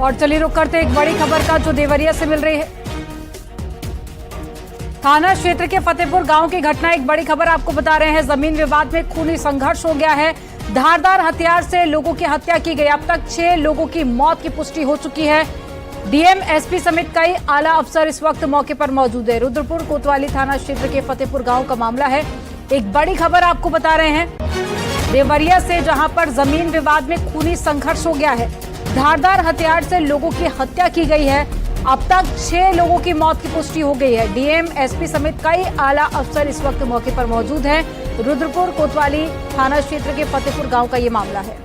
और चलिए रुक करते एक बड़ी खबर का जो देवरिया से मिल रही है। थाना क्षेत्र के फतेहपुर गांव की घटना, एक बड़ी खबर आपको बता रहे हैं। जमीन विवाद में खूनी संघर्ष हो गया है। धारदार हथियार से लोगों की हत्या की गई। अब तक 6 लोगों की मौत की पुष्टि हो चुकी है। डीएम, एसपी समेत कई आला अफसर इस वक्त मौके पर मौजूद है। रुद्रपुर कोतवाली थाना क्षेत्र के फतेहपुर गांव का मामला है। एक बड़ी खबर आपको बता रहे हैं देवरिया से, जहां पर जमीन विवाद में खूनी संघर्ष हो गया है। धारदार हथियार से लोगों की हत्या की गई है। अब तक 6 लोगों की मौत की पुष्टि हो गई है। डीएम, एसपी समेत कई आला अफसर इस वक्त मौके पर मौजूद हैं। रुद्रपुर कोतवाली थाना क्षेत्र के फतेहपुर गांव का ये मामला है।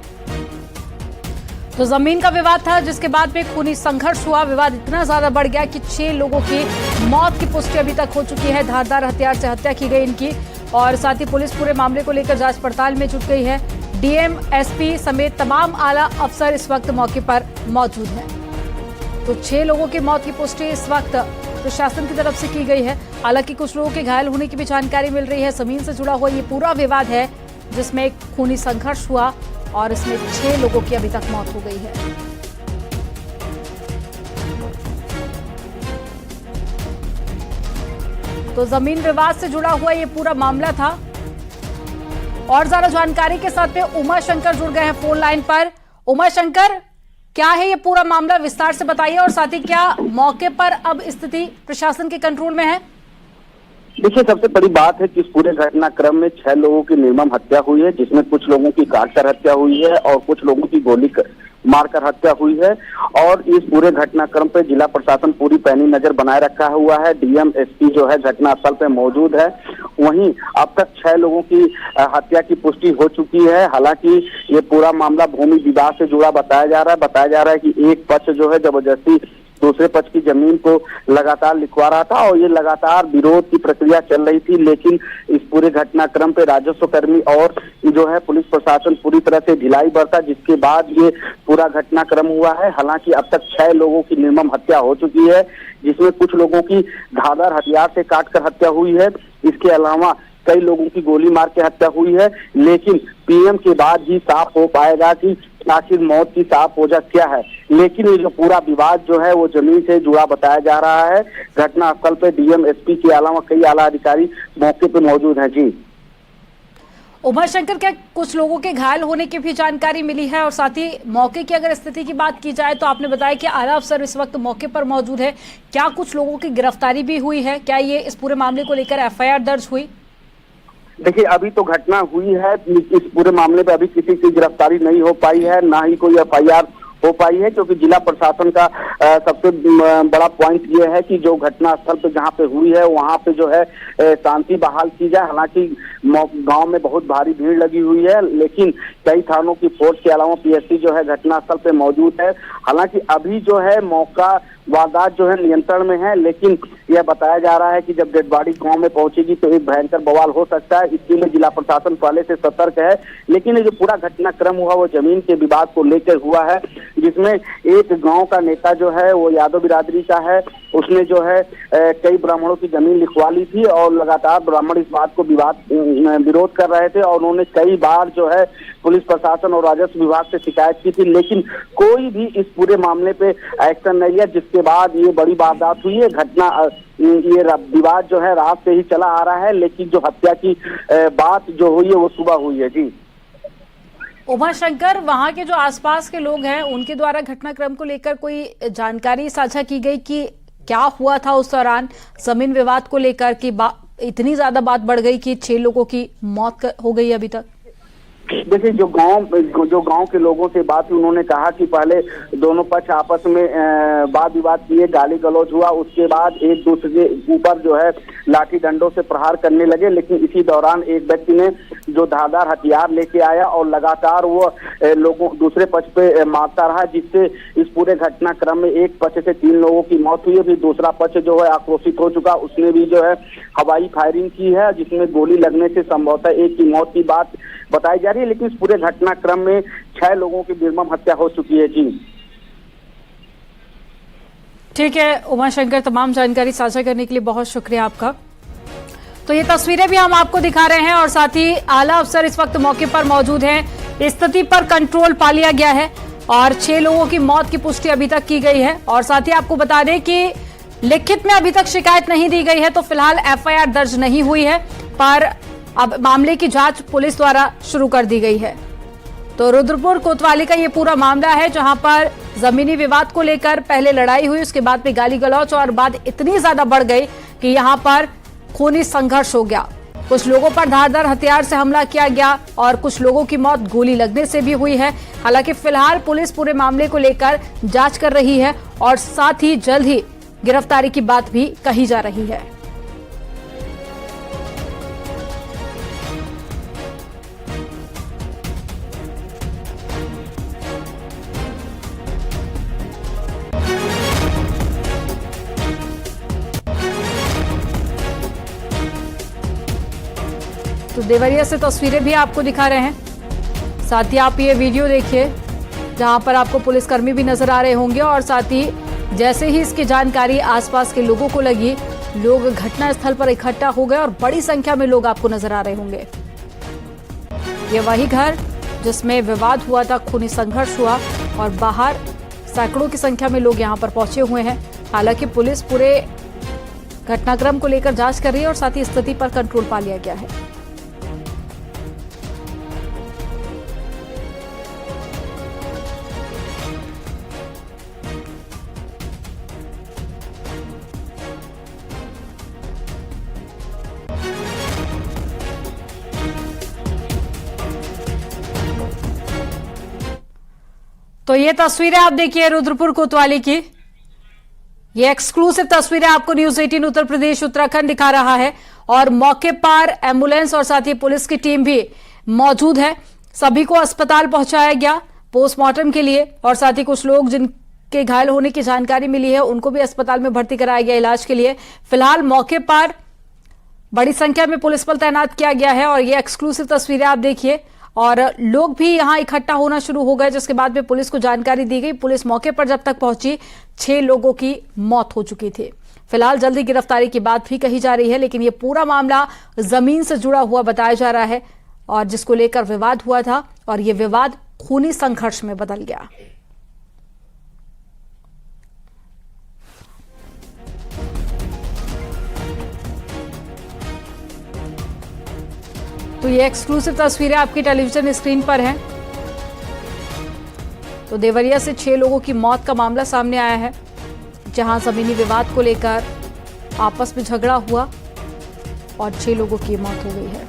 तो जमीन का विवाद था, जिसके बाद में खूनी संघर्ष हुआ। विवाद इतना ज्यादा बढ़ गया कि 6 लोगों की मौत की पुष्टि अभी तक हो चुकी है। धारदार हथियार से हत्या की गई इनकी, और साथ ही पुलिस पूरे मामले को लेकर जांच पड़ताल में जुट गई है। डीएम, एसपी समेत तमाम आला अफसर इस वक्त मौके पर मौजूद हैं। तो 6 लोगों की मौत की पुष्टि इस वक्त प्रशासन की तरफ से की गई है। हालांकि कुछ लोगों के घायल होने की भी जानकारी मिल रही है। जमीन से जुड़ा हुआ ये पूरा विवाद है, जिसमें एक खूनी संघर्ष हुआ और इसमें 6 लोगों की अभी तक मौत हो गई है। तो जमीन विवाद से जुड़ा हुआ ये पूरा मामला था। और ज्यादा जानकारी के साथ में उमा शंकर जुड़ गए हैं फोन लाइन पर। उमा शंकर, क्या है ये पूरा मामला, विस्तार से बताइए, और साथ ही क्या मौके पर अब स्थिति प्रशासन के कंट्रोल में है? देखिए, सबसे बड़ी बात है कि इस पूरे घटनाक्रम में 6 लोगों की निर्मम हत्या हुई है, जिसमें कुछ लोगों की काट कर हत्या हुई है और कुछ लोगों की गोली मारकर हत्या हुई है। और इस पूरे घटनाक्रम पे जिला प्रशासन पूरी पैनी नजर बनाए रखा हुआ है। डीएम, एसपी जो है घटनास्थल पे मौजूद है। वहीं अब तक 6 लोगों की हत्या की पुष्टि हो चुकी है। हालांकि ये पूरा मामला भूमि विवाद से जुड़ा बताया जा रहा है कि एक पक्ष जो है जबरदस्ती दूसरे पक्ष की जमीन को लगातार लिखवा रहा था और ये लगातार विरोध की प्रक्रिया चल रही थी। लेकिन इस पूरे घटनाक्रम पे राजस्व कर्मी और जो है पुलिस प्रशासन पूरी तरह से ढिलाई बरता, जिसके बाद ये पूरा घटनाक्रम हुआ है। हालांकि अब तक 6 लोगों की निर्मम हत्या हो चुकी है, जिसमें कुछ लोगों की धारदार हथियार से काटकर हत्या हुई है। इसके अलावा कई लोगों की गोली मार के हत्या हुई है। लेकिन पीएम के बाद ही साफ हो पाएगा कि आखिर मौत की साफ वजह क्या है। लेकिन ये जो पूरा विवाद जो है वो जमीन से जुड़ा बताया जा रहा है। घटनास्थल पे डीएम, एसपी के अलावा कई आला अधिकारी मौके पे मौजूद हैं। जी उमा शंकर, क्या कुछ लोगों के घायल होने की भी जानकारी मिली है? और साथ ही मौके की अगर स्थिति की बात की जाए तो आपने बताया कि आला अफसर इस वक्त मौके पर मौजूद है। क्या कुछ लोगों की गिरफ्तारी भी हुई है? क्या ये इस पूरे मामले को लेकर एफआईआर दर्ज हुई? देखिए, अभी तो घटना हुई है, इस पूरे मामले पे अभी किसी की गिरफ्तारी नहीं हो पाई है, ना ही कोई एफआईआर हो पाई है, क्योंकि जिला प्रशासन का सबसे बड़ा पॉइंट ये है कि जो घटना स्थल पे जहाँ पे हुई है वहाँ पे जो है शांति बहाल की जाए। हालांकि गांव में बहुत भारी भीड़ लगी हुई है, लेकिन कई थानों की फोर्स के अलावा पीएससी जो है घटनास्थल पे मौजूद है। हालांकि अभी जो है मौका वारदात जो है नियंत्रण में है, लेकिन यह बताया जा रहा है कि जब डेड बॉडी गांव में पहुंचेगी तो एक भयंकर बवाल हो सकता है। इसके लिए जिला प्रशासन पहले से सतर्क है। लेकिन ये जो पूरा घटनाक्रम हुआ वो जमीन के विवाद को लेकर हुआ है, जिसमें एक गांव का नेता जो है वो यादव बिरादरी का है। उसने जो है कई ब्राह्मणों की जमीन लिखवा ली थी और लगातार ब्राह्मण इस बात को विरोध कर रहे थे और उन्होंने कई बार जो है पुलिस प्रशासन और राजस्व विभाग से शिकायत की थी, लेकिन कोई भी इस पूरे मामले पे एक्शन नहीं लिया। जिसके बाद ये बड़ी वारदात हुई है। ये विवाद जो है रात से ही चला आ रहा है, लेकिन जो हत्या की बात जो हुई है वो सुबह हुई है। जी उमा शंकर, वहां के जो आसपास के लोग हैं उनके द्वारा घटनाक्रम को लेकर कोई जानकारी साझा की गई कि क्या हुआ था उस दौरान जमीन विवाद को लेकर, कि इतनी ज्यादा बात बढ़ गई कि 6 लोगों की मौत हो गई अभी तक? देखिए, जो गांव के लोगों से बात हुई, उन्होंने कहा कि पहले दोनों पक्ष आपस में वाद विवाद किए, गाली गलौज हुआ। उसके बाद एक दूसरे के ऊपर जो है लाठी डंडों से प्रहार करने लगे। लेकिन इसी दौरान एक व्यक्ति ने जो धारदार हथियार लेके आया और लगातार वो लोगों दूसरे पक्ष पे मारता रहा, जिससे इस पूरे घटनाक्रम में एक पक्ष से 3 लोगों की मौत हुई है। फिर दूसरा पक्ष जो है आक्रोशित हो चुका, उसने भी जो है हवाई फायरिंग की है, जिसमें गोली लगने से संभवतः एक की मौत की बात बताई जा रही है। लेकिन इस पूरे घटनाक्रम में 6 लोगों की निर्मम हत्या हो चुकी है। जी ठीक है उमा शंकर, तमाम जानकारी साझा करने के लिए बहुत शुक्रिया आपका। तो ये तस्वीरें भी हम आपको दिखा रहे हैं और साथ ही आला अफसर इस वक्त मौके पर मौजूद हैं। स्थिति पर कंट्रोल पा लिया गया है। और 6 लोगों की मौत की पुष्टि अभी तक की गई है। और साथ ही आपको बता दें कि लिखित में अभी तक शिकायत नहीं दी गई है, तो फिलहाल एफआईआर दर्ज नहीं हुई है, पर अब मामले की जांच पुलिस द्वारा शुरू कर दी गई है। तो रुद्रपुर कोतवाली का ये पूरा मामला है, जहां पर जमीनी विवाद को लेकर पहले लड़ाई हुई, उसके बाद में गाली गलौच और बात इतनी ज्यादा बढ़ गई कि यहां पर खूनी संघर्ष हो गया। कुछ लोगों पर धारदार हथियार से हमला किया गया और कुछ लोगों की मौत गोली लगने से भी हुई है। हालांकि फिलहाल पुलिस पूरे मामले को लेकर जांच कर रही है और साथ ही जल्द ही गिरफ्तारी की बात भी कही जा रही है। तो देवरिया से तस्वीरें भी आपको दिखा रहे हैं, साथ ही आप ये वीडियो देखिए जहां पर आपको पुलिसकर्मी भी नजर आ रहे होंगे और साथ ही जैसे ही इसकी जानकारी आसपास के लोगों को लगी, लोग घटनास्थल पर इकट्ठा हो गए और बड़ी संख्या में लोग आपको नजर आ रहे होंगे। ये वही घर जिसमें विवाद हुआ था, खूनी संघर्ष हुआ और बाहर सैकड़ों की संख्या में लोग यहां पर पहुंचे हुए हैं। हालांकि पुलिस पूरे घटनाक्रम को लेकर जांच कर रही है और साथ ही स्थिति पर कंट्रोल पा लिया गया है। तो ये तस्वीरें आप देखिए रुद्रपुर कोतवाली की, ये एक्सक्लूसिव तस्वीरें आपको न्यूज 18 उत्तर प्रदेश उत्तराखंड दिखा रहा है और मौके पर एम्बुलेंस और साथ ही पुलिस की टीम भी मौजूद है। सभी को अस्पताल पहुंचाया गया पोस्टमार्टम के लिए और साथ ही कुछ लोग जिनके घायल होने की जानकारी मिली है उनको भी अस्पताल में भर्ती कराया गया इलाज के लिए। फिलहाल मौके पर बड़ी संख्या में पुलिस बल तैनात किया गया है और ये एक्सक्लूसिव तस्वीरें आप देखिए और लोग भी यहां इकट्ठा होना शुरू हो गए, जिसके बाद में पुलिस को जानकारी दी गई। पुलिस मौके पर जब तक पहुंची 6 लोगों की मौत हो चुकी थी। फिलहाल जल्दी गिरफ्तारी की बात भी कही जा रही है, लेकिन यह पूरा मामला जमीन से जुड़ा हुआ बताया जा रहा है और जिसको लेकर विवाद हुआ था और यह विवाद खूनी संघर्ष में बदल गया। तो ये एक्सक्लूसिव तस्वीरें आपकी टेलीविजन स्क्रीन पर हैं। तो देवरिया से 6 लोगों की मौत का मामला सामने आया है, जहां जमीनी विवाद को लेकर आपस में झगड़ा हुआ और 6 लोगों की मौत हो गई है।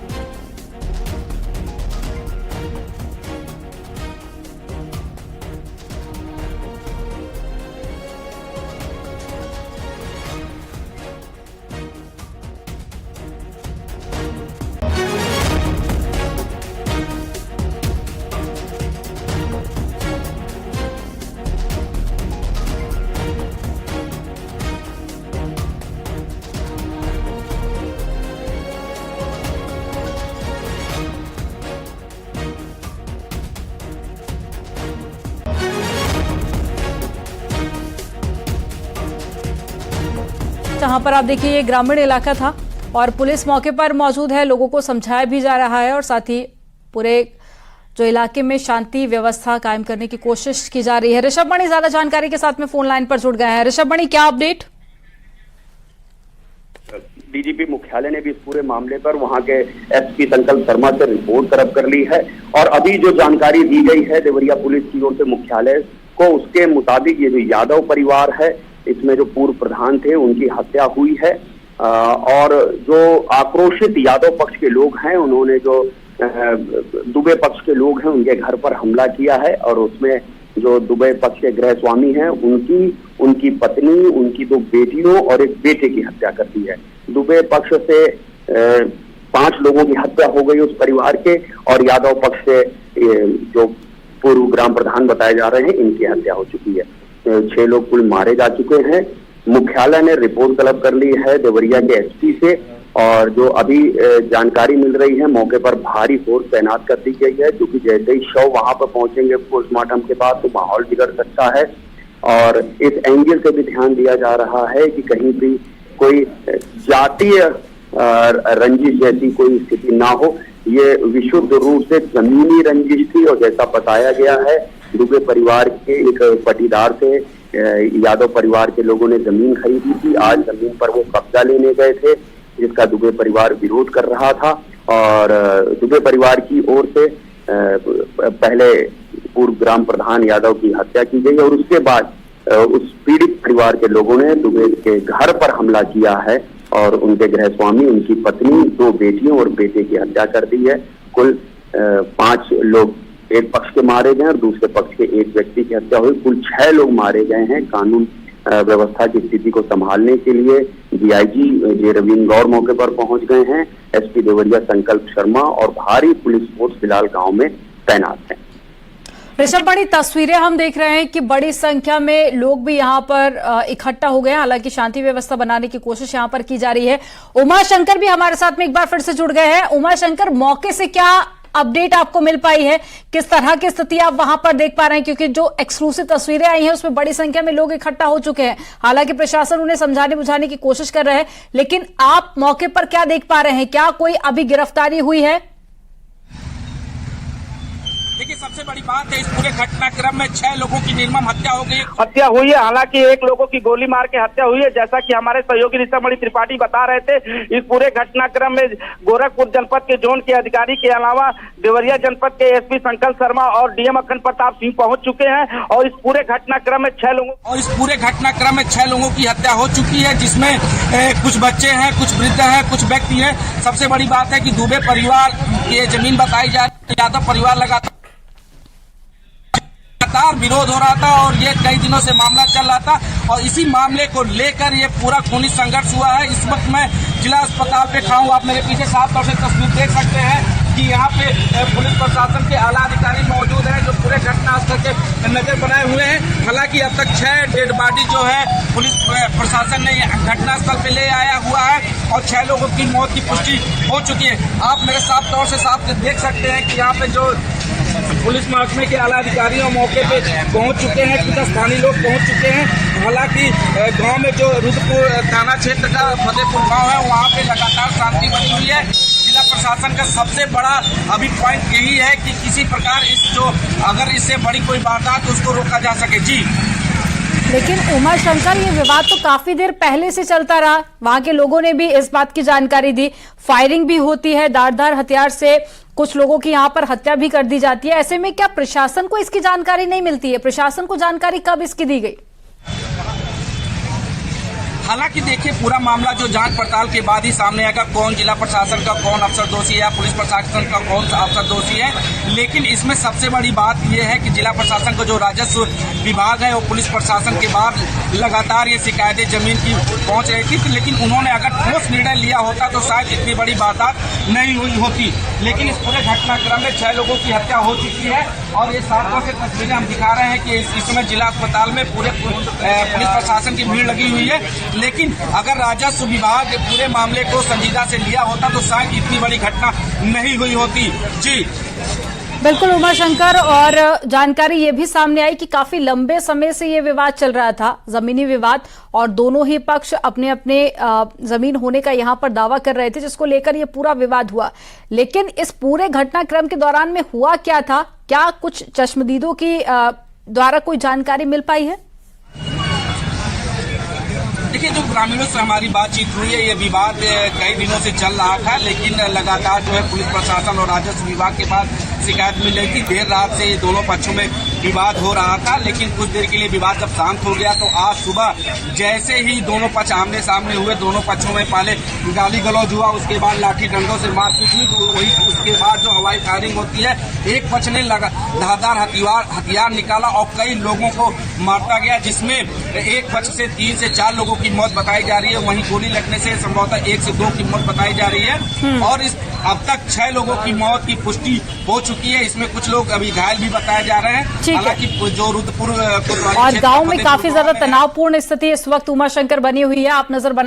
जहां पर आप देखिए ये ग्रामीण इलाका था और पुलिस मौके पर मौजूद है, लोगों को समझाया भी जा रहा है और साथ ही पूरे जो इलाके में शांति व्यवस्था कायम करने की कोशिश की जा रही है। ऋषभ मणि ज्यादा जानकारी के साथ में फोन लाइन पर जुड़ गए हैं। ऋषभ मणि, क्या अपडेट? डीजीपी मुख्यालय ने भी इस पूरे मामले पर वहां के एसपी संकल्प शर्मा से रिपोर्ट तलब कर ली है और अभी जो जानकारी दी गई है देवरिया पुलिस की ओर से मुख्यालय को, उसके मुताबिक ये जो यादव परिवार है, इसमें जो पूर्व प्रधान थे उनकी हत्या हुई है और जो आक्रोशित यादव पक्ष के लोग हैं उन्होंने जो दुबे पक्ष के लोग हैं उनके घर पर हमला किया है और उसमें जो दुबे पक्ष के गृह स्वामी हैं उनकी पत्नी, उनकी 2 बेटियों और एक बेटे की हत्या कर दी है। दुबे पक्ष से 5 लोगों की हत्या हो गई उस परिवार के और यादव पक्ष से जो पूर्व ग्राम प्रधान बताए जा रहे हैं इनकी हत्या हो चुकी है। 6 लोग कुल मारे जा चुके हैं। मुख्यालय ने रिपोर्ट तलब कर ली है देवरिया के एसपी से और जो अभी जानकारी मिल रही है मौके पर भारी फोर्स तैनात कर दी गई है, क्योंकि जैसे ही शव वहां पर पहुंचेंगे पोस्टमार्टम के बाद तो माहौल बिगड़ सकता है और इस एंगल से भी ध्यान दिया जा रहा है कि कहीं भी कोई जातीय रंजिश जैसी कोई स्थिति ना हो। ये विशुद्ध रूप से जमीनी रंजिश थी और जैसा बताया गया है दुबे परिवार के एक पटीदार से यादव परिवार के लोगों ने जमीन खरीदी थी। आज जमीन पर वो कब्जा लेने गए थे, जिसका दुबे परिवार विरोध कर रहा था और दुबे परिवार की ओर से पहले पूर्व ग्राम प्रधान यादव की हत्या की गई और उसके बाद उस पीड़ित परिवार के लोगों ने दुबे के घर पर हमला किया है और उनके गृह स्वामी, उनकी पत्नी, 2 बेटियों और बेटे की हत्या कर दी है। कुल 5 लोग एक पक्ष के मारे गए और दूसरे पक्ष के एक व्यक्ति की हत्या हुई। कुल 6 लोग मारे गए हैं। कानून व्यवस्था की स्थिति को संभालने के लिए डीआईजी जे रवीन गौर मौके पर पहुंच गए हैं। एसपी देवरिया संकल्प शर्मा और भारी पुलिस फोर्स फिलहाल गांव में तैनात है। ऋषभ, बड़ी तस्वीरें हम देख रहे हैं कि बड़ी संख्या में लोग भी यहाँ पर इकट्ठा हो गए हैं। हालांकि शांति व्यवस्था बनाने की कोशिश यहाँ पर की जा रही है। उमा शंकर भी हमारे साथ में एक बार फिर से जुड़ गए हैं। उमा शंकर, मौके से क्या अपडेट आपको मिल पाई है? किस तरह की स्थिति आप वहां पर देख पा रहे हैं? क्योंकि जो एक्सक्लूसिव तस्वीरें आई हैं उसमें बड़ी संख्या में लोग इकट्ठा हो चुके हैं। हालांकि प्रशासन उन्हें समझाने बुझाने की कोशिश कर रहे हैं, लेकिन आप मौके पर क्या देख पा रहे हैं? क्या कोई अभी गिरफ्तारी हुई है? देखिए, सबसे बड़ी बात है, इस पूरे घटनाक्रम में 6 लोगों की निर्मम हत्या हो गई। हत्या हुई है। हालांकि 1 लोगों की गोली मार के हत्या हुई है, जैसा कि हमारे सहयोगी ऋषभ त्रिपाठी बता रहे थे। इस पूरे घटनाक्रम में गोरखपुर जनपद के जोन के अधिकारी के अलावा देवरिया जनपद के एसपी संकल्प शर्मा और डीएम अखंड प्रताप सिंह पहुंच चुके हैं और इस पूरे घटनाक्रम में 6 लोगों की हत्या हो चुकी है, जिसमें कुछ बच्चे हैं, कुछ वृद्ध हैं, कुछ व्यक्ति हैं। सबसे बड़ी बात है कि दुबे परिवार की जमीन बताई जा रही है। यादव परिवार लगातार विरोध हो रहा था और ये कई दिनों से मामला चल रहा था और इसी मामले को लेकर ये पूरा खूनी संघर्ष हुआ है। इस वक्त मैं जिला अस्पताल पे खड़ा हूँ। आप मेरे पीछे साफ तौर से तस्वीर देख सकते हैं कि यहाँ पे पुलिस प्रशासन के आला अधिकारी मौजूद हैं जो पूरे घटनास्थल के नजर बनाए हुए हैं। हालांकि अब तक 6 डेड बॉडी जो है पुलिस प्रशासन ने घटनास्थल पे ले आया हुआ है और 6 लोगों की मौत की पुष्टि हो चुकी है। आप मेरे साफ तौर से साफ देख सकते हैं कि यहाँ पे जो पुलिस महकमे के आला अधिकारी मौके पे पहुंच चुके हैं, कुछ स्थानीय लोग पहुंच चुके हैं। हालांकि गांव में जो रुद्रपुर थाना क्षेत्र का फतेहपुर गांव है, वहां पे लगातार शांति बनी हुई है। जिला प्रशासन का सबसे बड़ा अभी पॉइंट यही है कि किसी प्रकार अगर इससे बड़ी कोई वारदात तो उसको रोका जा सके। जी, लेकिन उमा शंकर, ये विवाद तो काफी देर पहले से चलता रहा। वहां के लोगों ने भी इस बात की जानकारी दी। फायरिंग भी होती है, धारदार हथियार से कुछ लोगों की यहाँ पर हत्या भी कर दी जाती है। ऐसे में क्या प्रशासन को इसकी जानकारी नहीं मिलती है? प्रशासन को जानकारी कब इसकी दी गई? हालांकि देखिए, पूरा मामला जो जांच पड़ताल के बाद ही सामने आएगा, कौन जिला प्रशासन का कौन अफसर दोषी है या पुलिस प्रशासन का कौन सा अफसर दोषी है। लेकिन इसमें सबसे बड़ी बात यह है कि जिला प्रशासन का जो राजस्व विभाग है वो पुलिस प्रशासन के बाद लगातार ये शिकायतें जमीन की पहुंच रही थी, लेकिन उन्होंने अगर ठोस निर्णय लिया होता तो शायद इतनी बड़ी वारदात नहीं हुई होती। लेकिन इस पूरे घटनाक्रम में 6 लोगों की हत्या हो चुकी है और ये साफ तौर से तस्वीरें हम दिखा रहे हैं कि इस समय जिला अस्पताल में पूरे पुलिस प्रशासन की भीड़ लगी हुई है। लेकिन अगर राजस्व विभाग पूरे मामले को संजीदा से लिया होता तो शायद इतनी बड़ी घटना नहीं हुई होती। जी बिल्कुल उमा शंकर, और जानकारी ये भी सामने आई कि काफी लंबे समय से ये विवाद चल रहा था, जमीनी विवाद, और दोनों ही पक्ष अपने अपने जमीन होने का यहाँ पर दावा कर रहे थे, जिसको लेकर ये पूरा विवाद हुआ। लेकिन इस पूरे घटनाक्रम के दौरान में हुआ क्या था? क्या कुछ चश्मदीदों की द्वारा कोई जानकारी मिल पाई है? देखिए, जो ग्रामीणों से हमारी बातचीत हुई है, ये विवाद कई दिनों से चल रहा था, लेकिन लगातार जो है पुलिस प्रशासन और राजस्व विभाग के पास शिकायत मिल रही थी। देर रात से दोनों पक्षों में विवाद हो रहा था, लेकिन कुछ देर के लिए विवाद जब शांत हो गया तो आज सुबह जैसे ही दोनों पक्ष आमने सामने हुए, दोनों पक्षों में पहले गाली गलौज हुआ, उसके बाद लाठी डंडों से मारपीट हुई, तो वही उसके बाद जो हवाई फायरिंग होती है, एक पक्ष ने धारदार हथियार निकाला और कई लोगों को मारता गया, जिसमें एक पक्ष से 3 से 4 लोगों की मौत बताई जा रही है। वहीं गोली लगने से संभवतः 1 से 2 की मौत बताई जा रही है और अब तक 6 लोगों की मौत की पुष्टि हो चुकी है। इसमें कुछ लोग अभी घायल भी बताए जा रहे हैं। हालांकि जो रुद्रपुर और गांव में काफी ज्यादा तनावपूर्ण स्थिति इस वक्त उमा शंकर बनी हुई है। आप नजर बना